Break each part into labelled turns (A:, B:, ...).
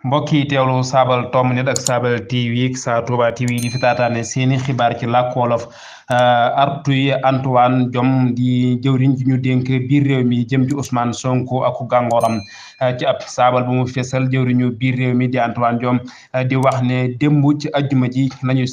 A: mbokk yi teewlu saabal tomb net ak saabal TV sa Touba TV di fi taataane seeni xibaar ci làkk wolof artuy Antoine Diome di jëwriñ ji ñu dénk biir réew mi jëm ci Ousmane Sonko ak gàngooram ci ab saabal bu mu fesal jëwriñu biir réew mi di Antoine Diome di wax ne démb ci ajjuma ji lañu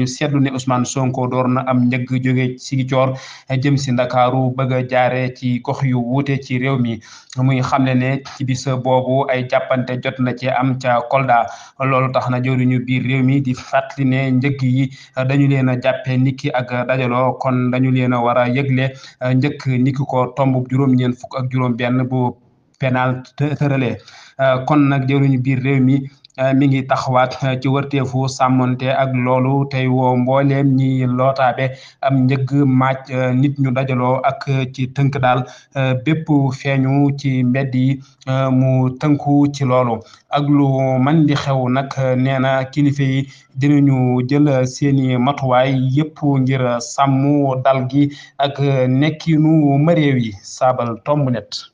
A: seetlu ne Ousmane Sonko door na am njëg jóge Ziguinchor jëm si Ndakaaru bëgg a jaare ci gox yu wuute ci réew mi muy xamle ne ci bis boobu ay jàppante jot na ci am ca Kolda loolu tax na jëwriñu biir réew mi di fàttali ne njëkk yi dañu leen a jàppee niki ak dajaloo kon dañu leen a war a yëgle njëkk niki ko tomb juróom-ñeent fukk ak juróom-benn bu pénal tëralee kon nag jëwriñu biir réew mi mi ngi taxawaat ci wërteefu sàmmonte ak loolu tey woo mbooleem ñi lootaabe am njëg maaj nit ñu dajaloo ak ci tënk daal bépp feeñu ci mbedd yi mu tënku ci loolu ak lu man di xew nag nee na kilifa yi dinañu jël seeni matuwaay yëpp ngir sàmm dal gi ak nekkinu maréew yi saabal tomb net